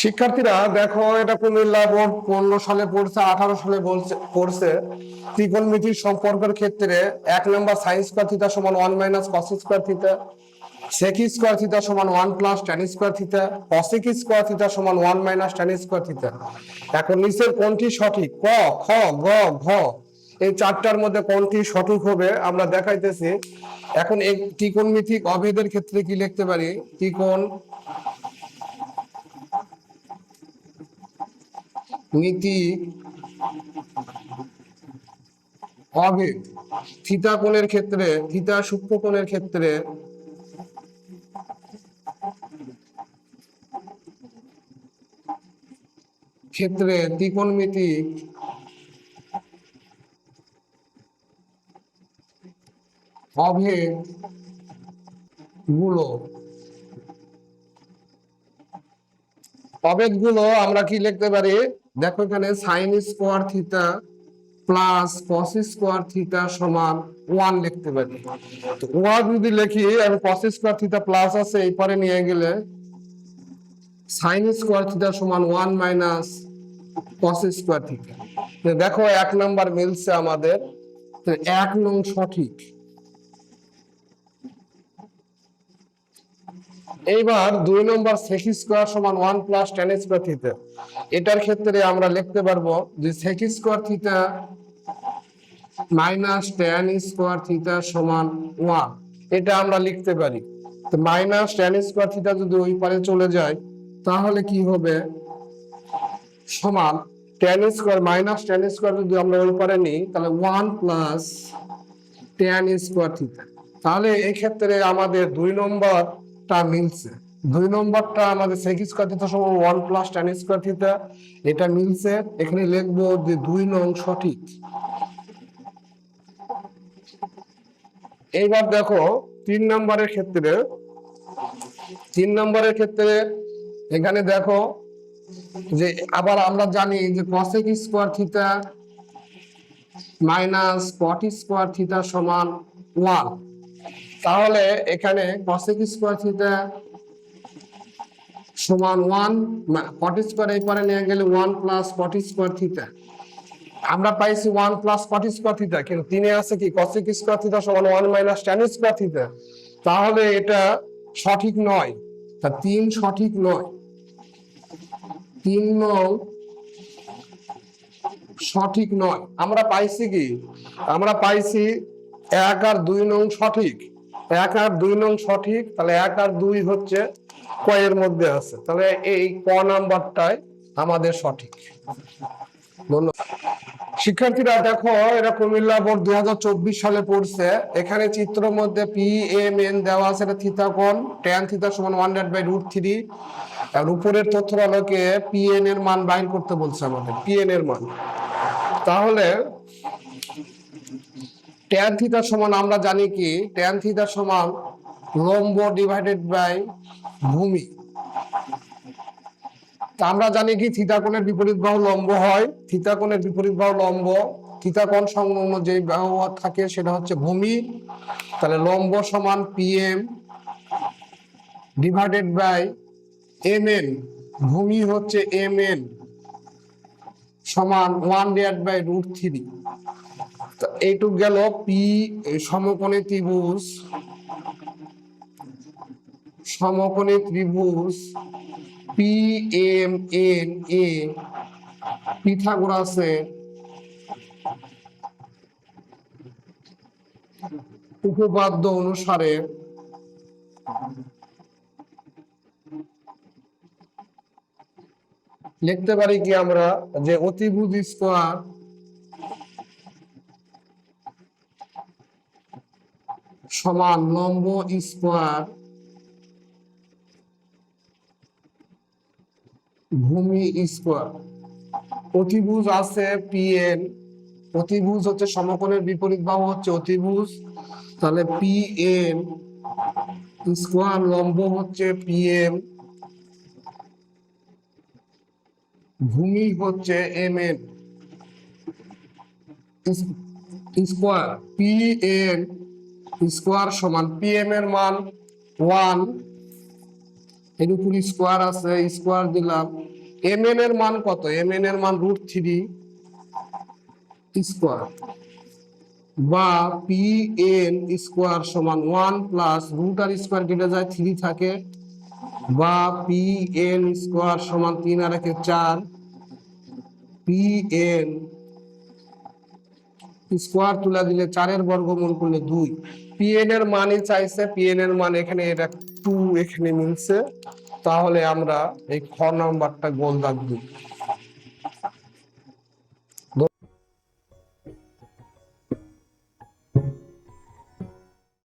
শিক্ষার্থীরা দেখো, এটা কুমিল্লা বোর্ড 15 সালে পড়ছে, 18 সালে পড়ছে। ত্রিকোণমিতির সম্পর্কের ক্ষেত্রে 1 নম্বর sin স্কয়ার থিটা সমান 1 minus cos square theta, sec square theta সমান 1 plus tan square theta, cosec square theta সমান 1 মাইনাস tan স্কয়ার থিটা। এখন নিচের কোনটি সঠিক? ক, খ, গ, ঘ, এই চারটার মধ্যে কোনটি সঠিক হবে আমরা দেখাইতেছি। এখন এই ত্রিকোণমিতিক অভেদের ক্ষেত্রে কি লিখতে পারি? ত্রিকোণ মিতি অভেদ থিতা কোণের ক্ষেত্রে, থিতা সূক্ষ্ম কোণের ক্ষেত্রে ত্রিকোণমিতিক অভেদ গুলো আমরা কি লিখতে পারি? দেখো এখানে sine square theta plus cos square theta সমান 1 লিখতে পারি। তো 1 যদি লিখি, আমি কস স্কোয়ার থিটা প্লাস আছে এই পরে নিয়ে গেলে সাইন স্কোয়ার থিটা সমান 1 মাইনাস কস স্কোয়ার থিটা। দেখো 1 নাম্বার মিলছে আমাদের, 1 নং সঠিক। এইবার 2 নম্বর sec স্কয়ার সমান 1 প্লাস tan স্কয়ার থিটা। এটার ক্ষেত্রে আমরা লিখতে পারবো যে sec square theta minus tan square theta সমান 1, এটা আমরা লিখতে পারি। তো মাইনাস tan স্কয়ার থিটা যদি ওই পারে চলে যায় তাহলে কি হবে? সমান tan square minus tan square যদি আমরা ওই পারে নিই তাহলে 1 প্লাস tan স্কয়ার থিটা। তাহলে এই ক্ষেত্রে আমাদের 2 নম্বরটা মিলছে। 2 নম্বরটা আমাদের sec স্কয়ার থিটা সমান 1 প্লাস tan স্কয়ার থিটা, এটা মিলছে। এখানে লিখবো যে 2 নং সঠিক। এইবার দেখো 3 নম্বরের ক্ষেত্রে এখানে দেখো যে আবার আমরা জানি যে cosec square theta minus cot square theta সমান 1। তাহলে এখানে cosec স্কয়ার থিটা সমান 1, cot স্কয়ার এই পারে নিয়ে গেলে 1 প্লাস cot স্কয়ার থিটা। আমরা পাইছি 1 প্লাস cot স্কয়ার থিটা, কিন্তু 3 এ আছে কি cosec স্কয়ার থিটা সমান 1 মাইনাস tan স্কয়ার থিটা। তাহলে এটা সঠিক নয়, তা 3 সঠিক নয়। 3 নং সঠিক নয়। আমরা পাইছি কি? আমরা পাইছি 1 আর 2 নং সঠিক। 1 আর 2 নং সঠিক, তাহলে 1 আর 2 হচ্ছে ক এর মধ্যে আছে, তাহলে এই ক নাম্বারটাই আমাদের সঠিক। ধন্যবাদ। শিক্ষার্থীরা দেখো, এটা কুমিল্লা বোর্ড 2024 সালে পড়ছে। এখানে চিত্রের মধ্যে পি এম এন দেওয়া আছে, এটা থিতা কোণ, tan থিটা সমান 1/√3। আর উপরের তথ্যের আলোকে পি এন এর মান বাইর করতে বলছে আমাদের, পি এন এর মান। তাহলে tan থিটা সমান আমরা জানি কি, tan থিটা সমান লম্ব ডিভাইডেড বাই ভূমি। তা আমরা জানি কি থিতা কোণের বিপরীত বাহু লম্ব হয়, থিতা কোণের বিপরীত বাহু লম্ব, থিতা কোণ সংলগ্ন যে বাহু থাকে সেটা হচ্ছে ভূমি। তাহলে লম্ব সমান PM divided by M N, ভূমি হচ্ছে এম এন সমান 1/√3। এইটুক গেল পি সমকোণী ত্রিভুজ পি এম এন এ পিথাগোরাসের উপপাদ্য অনুসারে লিখতে পারি কি আমরা, যে অতিভুজ স্কয়ার সমান লম্ব স্কয়ার ভূমি স্কয়ার। অতিভুজ আছে পিএন, অতিভুজ হচ্ছে সমকোণের বিপরীত বাহু হচ্ছে অতিভুজ, তাহলে পিএন স্কয়ার লম্ব হচ্ছে পিএম, ভূমি হচ্ছে M N square. PN square PM পিএম এর মান 1, এর উপর স্কোয়ার আছে, স্কোয়ার দিলাম। এম এন এর মান কত? এম এন এর মান √3 স্কোয়ার, বা পি এন স্কোয়ার সমান 1 প্লাস রুট আর স্কোয়ার কেটে যায় 3 থাকে, বা পি এন স্কোয়ার সমান 3 আর 1 4, পি এন স্কোয়ার তুলে দিলে 4 এর বর্গমূল করলে 2। পি এন এর মানই চাইছে, পি এন এর মান এখানে এটা 2 এখানে মিলছে, তাহলে আমরা এই খ নাম্বারটা গোল দাগ দিই।